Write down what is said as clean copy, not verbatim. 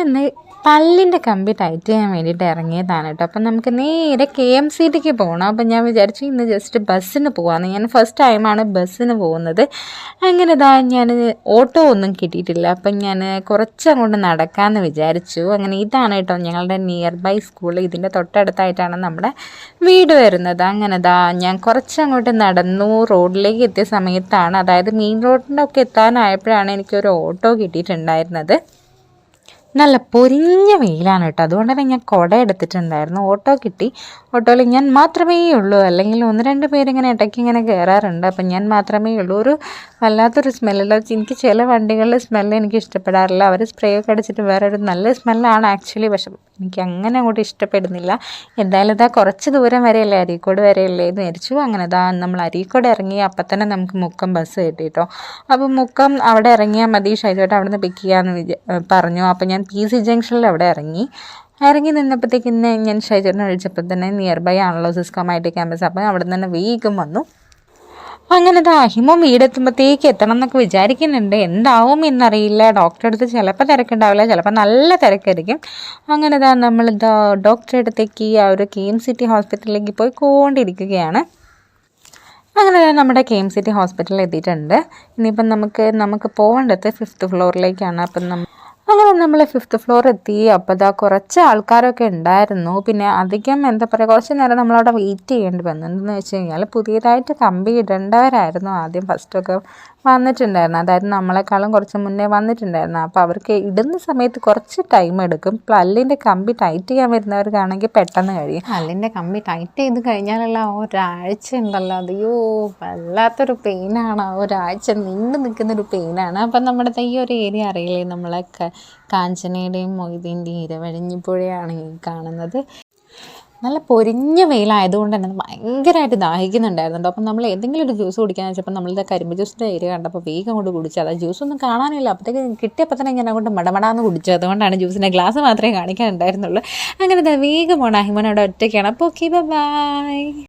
ഞാനന്ന് പല്ലിൻ്റെ കമ്പി ടൈറ്റ് ചെയ്യാൻ വേണ്ടിയിട്ട് ഇറങ്ങിയതാണ് കേട്ടോ. അപ്പം നമുക്ക് നേരെ KMCTക്ക് പോകണം. അപ്പം ഞാൻ വിചാരിച്ചു ഇന്ന് ജസ്റ്റ് ബസ്സിന് പോകാമെന്ന്. ഞാൻ ഫസ്റ്റ് ടൈമാണ് ബസ്സിന് പോകുന്നത്. അങ്ങനെ ഞാൻ ഓട്ടോ ഒന്നും കിട്ടിയിട്ടില്ല. അപ്പം ഞാൻ കുറച്ചങ്ങോട്ട് നടക്കാമെന്ന് വിചാരിച്ചു. അങ്ങനെ ഇതാണ് കേട്ടോ ഞങ്ങളുടെ നിയർ ബൈ സ്കൂൾ. ഇതിൻ്റെ തൊട്ടടുത്തായിട്ടാണ് നമ്മുടെ വീട് വരുന്നത്. അങ്ങനെ ഞാൻ കുറച്ചങ്ങോട്ട് നടന്നു. റോഡിലേക്ക് എത്തിയ സമയത്താണ്, അതായത് മെയിൻ റോഡിൻ്റെ ഒക്കെ എത്താനായപ്പോഴാണ് എനിക്കൊരു ഓട്ടോ കിട്ടിയിട്ടുണ്ടായിരുന്നത്. നല്ല പൊരിഞ്ഞ വെയിലാണ് കേട്ടോ. അതുകൊണ്ട് തന്നെ ഞാൻ കുട എടുത്തിട്ടുണ്ടായിരുന്നു. ഓട്ടോ കിട്ടി. ഓട്ടോയിൽ ഞാൻ മാത്രമേ ഉള്ളൂ, അല്ലെങ്കിൽ 1-2 പേരിങ്ങനെ ഇടയ്ക്ക് ഇങ്ങനെ കയറാറുണ്ട്. അപ്പം ഞാൻ മാത്രമേ ഉള്ളൂ. ഒരു വല്ലാത്തൊരു സ്മെല്ലുള്ള, എനിക്ക് ചില വണ്ടികളുടെ സ്മെല്ല് എനിക്ക് ഇഷ്ടപ്പെടാറില്ല. അവർ സ്പ്രേ ഒക്കെ അടിച്ചിട്ട് വേറൊരു നല്ല സ്മെല്ലാണ് ആക്ച്വലി. പക്ഷെ എനിക്ക് അങ്ങനെ അങ്ങോട്ട് ഇഷ്ടപ്പെടുന്നില്ല. എന്തായാലും കുറച്ച് ദൂരം വരെയല്ലേ, അരീക്കോട് വരെയല്ലേ എന്ന് വിചാരിച്ചു. അങ്ങനെ നമ്മൾ അരീക്കോട് ഇറങ്ങി. അപ്പം തന്നെ നമുക്ക് മുക്കം ബസ് കിട്ടി കേട്ടോ. അപ്പം മുക്കം അവിടെ ഇറങ്ങിയാൽ മതി, ഷൈജോട്ട് അവിടെ നിന്ന് പിക്ക് ചെയ്യാമെന്ന് പറഞ്ഞു. അപ്പം ഞാൻ PC ജംഗ്ഷനിൽ അവിടെ ഇറങ്ങി നിന്നപ്പോഴത്തേക്ക് ഞാൻ ഷൈജോട്ടിനെ വിളിച്ചപ്പോൾ തന്നെ നിയർ ബൈ ആണല്ലോ സിസ്കോം IT ക്യാമ്പസ്. അപ്പം അവിടെ നിന്ന് വേഗം വന്നു. അങ്ങനെ ഹിമം വീടെത്തുമ്പോഴത്തേക്ക് എത്തണം എന്നൊക്കെ വിചാരിക്കുന്നുണ്ട്. എന്താവും എന്നറിയില്ല. ഡോക്ടറെ അടുത്ത് ചിലപ്പോൾ തിരക്കുണ്ടാവില്ല, ചിലപ്പോൾ നല്ല തിരക്കായിരിക്കും. അങ്ങനെ നമ്മൾ ഡോക്ടറെ അടുത്തേക്ക് ആ ഒരു KMCT ഹോസ്പിറ്റലിലേക്ക് പോയിക്കൊണ്ടിരിക്കുകയാണ്. അങ്ങനെ നമ്മുടെ KMCT ഹോസ്പിറ്റലിൽ എത്തിയിട്ടുണ്ട്. ഇനിയിപ്പം നമുക്ക് പോകേണ്ടത് 5th ഫ്ലോറിലേക്കാണ്. അപ്പം അങ്ങനെ നമ്മൾ 5th ഫ്ലോർ എത്തി. അപ്പോൾ കുറച്ച് ആൾക്കാരൊക്കെ ഉണ്ടായിരുന്നു. പിന്നെ അധികം കുറച്ച് നേരം നമ്മളവിടെ വെയിറ്റ് ചെയ്യേണ്ടി വന്നു. എന്തെന്ന് വെച്ച് കഴിഞ്ഞാൽ പുതിയതായിട്ട് കമ്പി ഇടേണ്ടവരായിരുന്നു ആദ്യം ഫസ്റ്റൊക്കെ വന്നിട്ടുണ്ടായിരുന്നു. അതായത് നമ്മളെക്കാളും കുറച്ച് മുന്നേ വന്നിട്ടുണ്ടായിരുന്നു. അപ്പോൾ അവർക്ക് ഇടുന്ന സമയത്ത് കുറച്ച് ടൈം എടുക്കും. പല്ലിൻ്റെ കമ്പി ടൈറ്റ് ചെയ്യാൻ വരുന്നവർക്കാണെങ്കിൽ പെട്ടെന്ന് കഴിയും. പല്ലിൻ്റെ കമ്പി ടൈറ്റ് ചെയ്ത് കഴിഞ്ഞാലുള്ള ഒരാഴ്ച ഉണ്ടല്ലോ, അതെയോ വല്ലാത്തൊരു പെയിനാണ്. ആ ഒരാഴ്ച നീണ്ടു നിൽക്കുന്നൊരു പെയിനാണ്. അപ്പം നമ്മുടെ ഈ ഒരു ഏരിയ അറിയില്ലേ, നമ്മളൊക്കെ കാഞ്ചനയുടെയും മൊയ്തീൻ്റെയും ഇരവഴിഞ്ഞിപ്പുഴയാണ് ഈ കാണുന്നത്. നല്ല പൊരിഞ്ഞ വെയിലായതുകൊണ്ട് തന്നെ ഭയങ്കരമായിട്ട് ദാഹിക്കുന്നുണ്ടായിരുന്നു. അപ്പം നമ്മൾ ഏതെങ്കിലും ഒരു ജ്യൂസ് കുടിക്കാന്ന് വെച്ചപ്പോൾ നമ്മളിത് കരിമ്പ് ജ്യൂസിൻ്റെ ഏരിയ കണ്ടപ്പോൾ വേഗം കൊണ്ട് കുടിച്ചു. അത് ജ്യൂസൊന്നും കാണാനില്ല. അപ്പോഴത്തേക്ക് കിട്ടിയപ്പോൾ തന്നെ ഞാൻ അങ്ങോട്ട് മടമടാന്ന് കുടിച്ചു. അതുകൊണ്ടാണ് ജ്യൂസിൻ്റെ ഗ്ലാസ് മാത്രമേ കാണിക്കാനുണ്ടായിരുന്നുള്ളൂ. അങ്ങനെ വേഗം പോകണം. അഹിമോൻ അവിടെ ഒറ്റയ്ക്കാണ്. അപ്പോൾ ഓക്കെ, ബൈ.